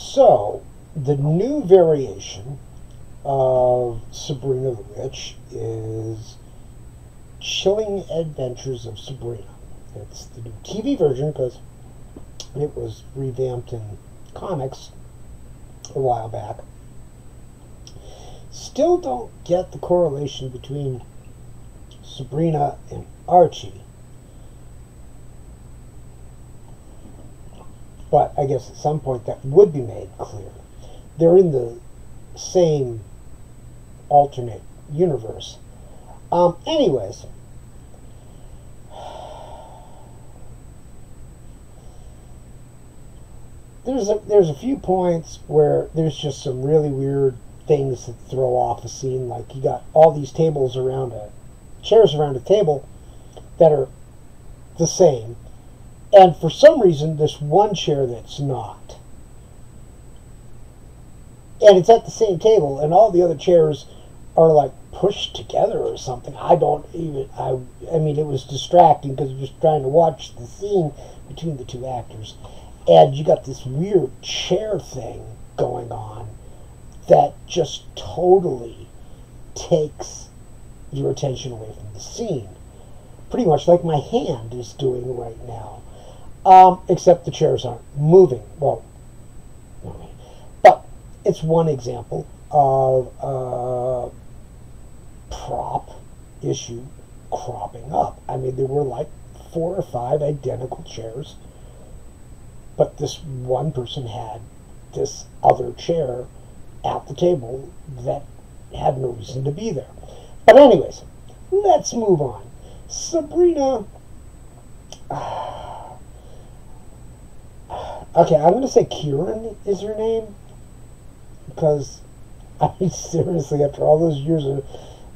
So, the new variation of Sabrina the Witch is Chilling Adventures of Sabrina. It's the new TV version because it was revamped in comics a while back. Still don't get the correlation between Sabrina and Archie. But I guess at some point that would be made clear. They're in the same alternate universe. Anyways, there's a few points where there's just some really weird things that throw off a scene. Like you got all these chairs around a table that are the same. And for some reason, there's one chair that's not. And it's at the same table, and all the other chairs are like pushed together or something. I mean, it was distracting because you're just trying to watch the scene between the two actors. And you got this weird chair thing going on that just totally takes your attention away from the scene. Pretty much like my hand is doing right now. Except the chairs aren't moving. Well, but it's one example of a prop issue cropping up. I mean, there were like 4 or 5 identical chairs, but this one person had this other chair at the table that had no reason to be there. But anyways, let's move on. Sabrina... Okay, I'm going to say Kieran is her name, because, I mean, seriously, after all those years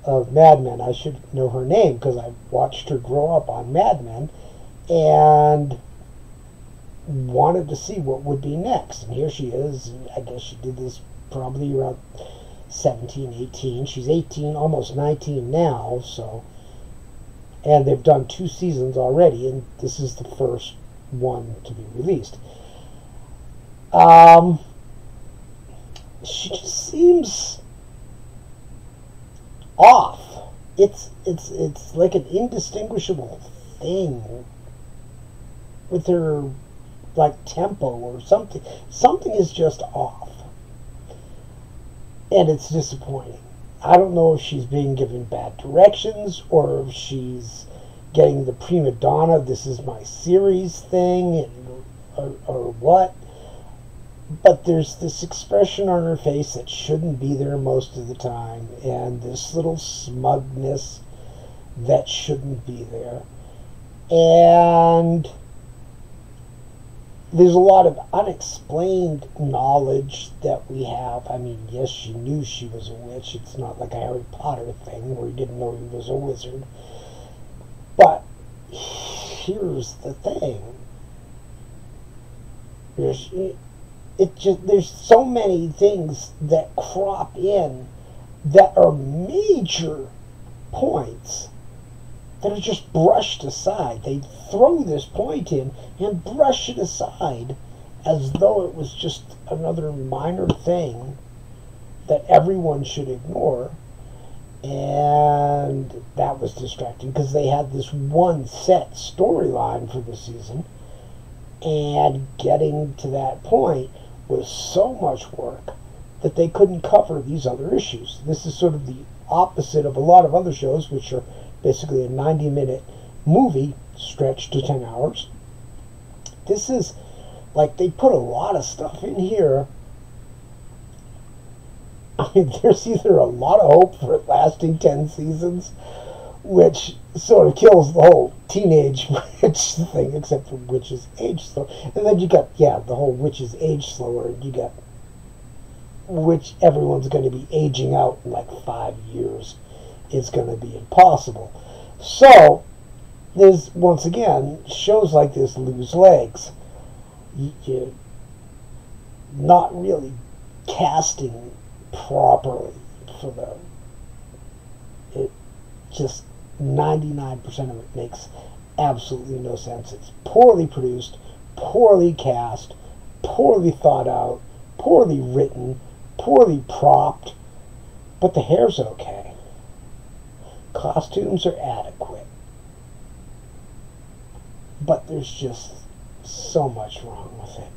of Mad Men, I should know her name, because I watched her grow up on Mad Men, and wanted to see what would be next. And here she is, and I guess she did this probably around 17, 18. She's 18, almost 19 now, so, and they've done 2 seasons already, and this is the first one to be released. She just seems off. It's like an indistinguishable thing with her, like, tempo or something. Something is just off, and it's disappointing. I don't know if she's being given bad directions or if she's getting the prima donna, this is my series thing, or what. But there's this expression on her face that shouldn't be there most of the time, and this little smugness that shouldn't be there. And there's a lot of unexplained knowledge that we have. I mean, yes, she knew she was a witch. It's not like a Harry Potter thing where he didn't know he was a wizard. But here's the thing. There's so many things that crop in that are major points that are just brushed aside. They throw this point in and brush it aside as though it was just another minor thing that everyone should ignore. And that was distracting because they had this one set storyline for the season, and getting to that point was so much work that they couldn't cover these other issues. This is sort of the opposite of a lot of other shows, which are basically a 90-minute movie stretched to 10 hours. This is like they put a lot of stuff in here. I mean, there's either a lot of hope for it lasting 10 seasons, which sort of kills the whole teenage witch thing, except for witches age slow. And then you got, the whole witches age slower, and you got which everyone's going to be aging out in like 5 years. It's going to be impossible. So, there's, once again, shows like this lose legs. You're not really casting properly for them. It just 99% of it makes absolutely no sense. It's poorly produced, poorly cast, poorly thought out, poorly written, poorly propped, but the hair's okay. Costumes are adequate. But there's just so much wrong with it.